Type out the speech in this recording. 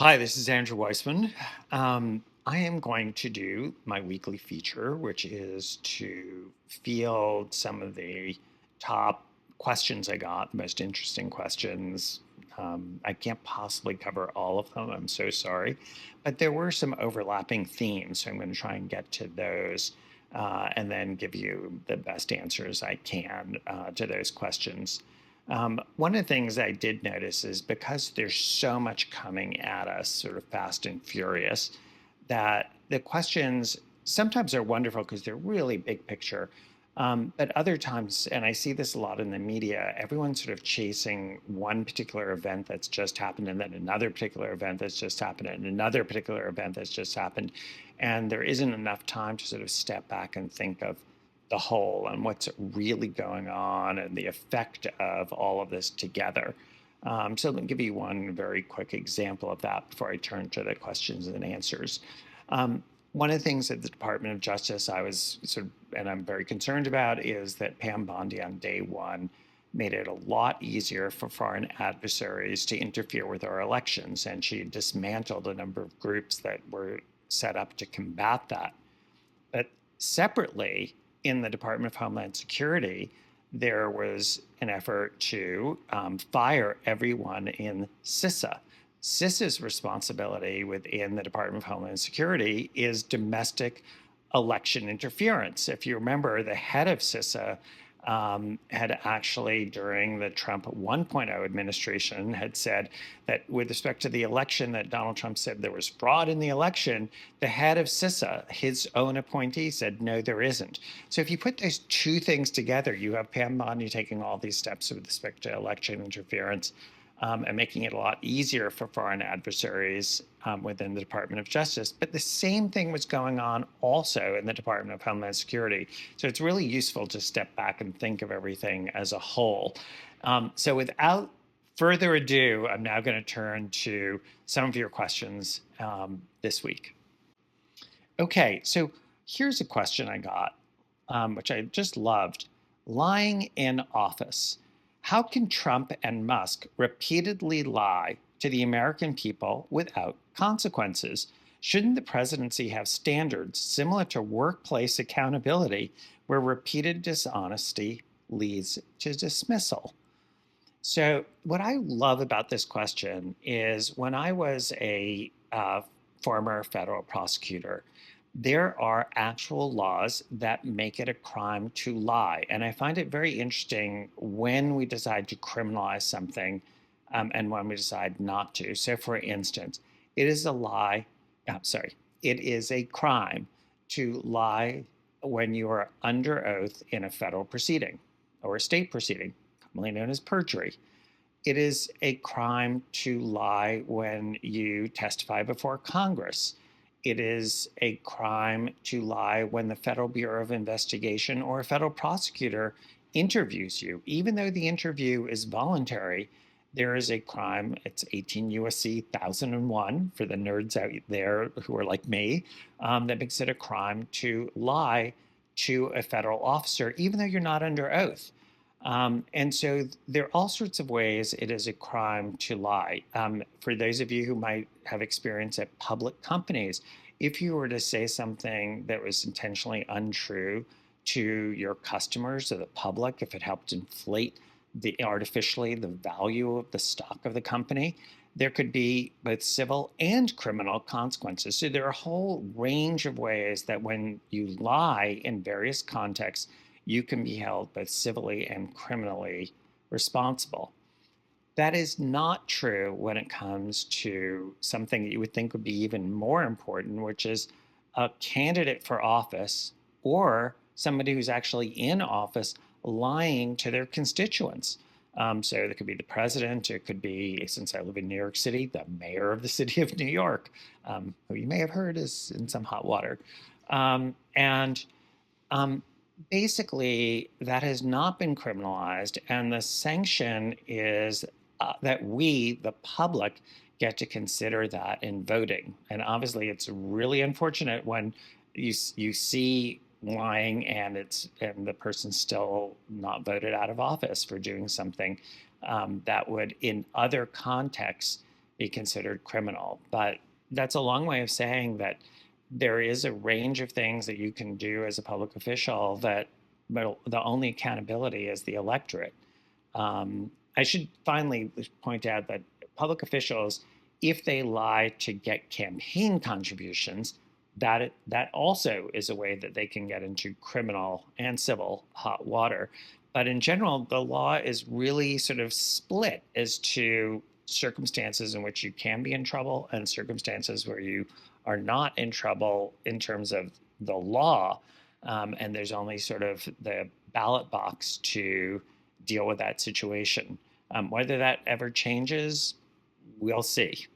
Hi, this is Andrew Weissmann. I am going to do my weekly feature, which is to field some of the top questions I got, the most interesting questions. I can't possibly cover all of them. I'm so sorry. But there were some overlapping themes, so I'm going to try and get to those and then give you the best answers I can to those questions. One of the things I did notice is because there's so much coming at us, sort of fast and furious, that the questions sometimes are wonderful because they're really big picture. But other times, and I see this a lot in the media, everyone's sort of chasing one particular event that's just happened, and then another particular event that's just happened, and another particular event that's just happened. And there isn't enough time to sort of step back and think of the whole and what's really going on and the effect of all of this together. So let me give you one very quick example of that before I turn to the questions and answers. One of the things at the Department of Justice I was and I'm very concerned about, is that Pam Bondi on day one made it a lot easier for foreign adversaries to interfere with our elections, and she dismantled a number of groups that were set up to combat that. But separately, in the Department of Homeland Security, there was an effort to fire everyone in CISA. CISA's responsibility within the Department of Homeland Security is domestic election interference. If you remember, the head of CISA had actually, during the Trump 1.0 administration, had said that with respect to the election, that Donald Trump said there was fraud in the election, the head of CISA, his own appointee, said, no, there isn't. So if you put those two things together, you have Pam Bondi taking all these steps with respect to election interference, and making it a lot easier for foreign adversaries within the Department of Justice. But the same thing was going on also in the Department of Homeland Security. So it's really useful to step back and think of everything as a whole. So without further ado, I'm now going to turn to some of your questions this week. Okay, so here's a question I got, which I just loved. Lying in office. How can Trump and Musk repeatedly lie to the American people without consequences? Shouldn't the presidency have standards similar to workplace accountability, where repeated dishonesty leads to dismissal? So, what I love about this question is when I was a former federal prosecutor, there are actual laws that make it a crime to lie. And I find it very interesting when we decide to criminalize something, and when we decide not to. So, for instance, it is a lie, it is a crime to lie when you are under oath in a federal proceeding or a state proceeding, commonly known as perjury. It is a crime to lie when you testify before Congress. It is a crime to lie when the Federal Bureau of Investigation or a federal prosecutor interviews you. Even though the interview is voluntary, there is a crime. It's 18 U.S.C. 1001 for the nerds out there who are like me, that makes it a crime to lie to a federal officer, even though you're not under oath. And so there are all sorts of ways it is a crime to lie. For those of you who might have experience at public companies, if you were to say something that was intentionally untrue to your customers or the public, if it helped inflate artificially the value of the stock of the company, there could be both civil and criminal consequences. So there are a whole range of ways that when you lie in various contexts, you can be held both civilly and criminally responsible. That is not true when it comes to something that you would think would be even more important, which is a candidate for office or somebody who's actually in office lying to their constituents. So there could be the president, it could be, since I live in New York City, the mayor of the city of New York, who you may have heard is in some hot water. And basically, that has not been criminalized, and the sanction is that we, the public, get to consider that in voting. And obviously, it's really unfortunate when you see lying and the person's still not voted out of office for doing something that would, in other contexts, be considered criminal. But that's a long way of saying that there is a range of things that you can do as a public official that but the only accountability is the electorate. I should finally point out that public officials, if they lie to get campaign contributions, that also is a way that they can get into criminal and civil hot water. But in general, the law is really sort of split as to circumstances in which you can be in trouble and circumstances where you are not in trouble in terms of the law. And there's only sort of the ballot box to deal with that situation. Whether that ever changes, we'll see.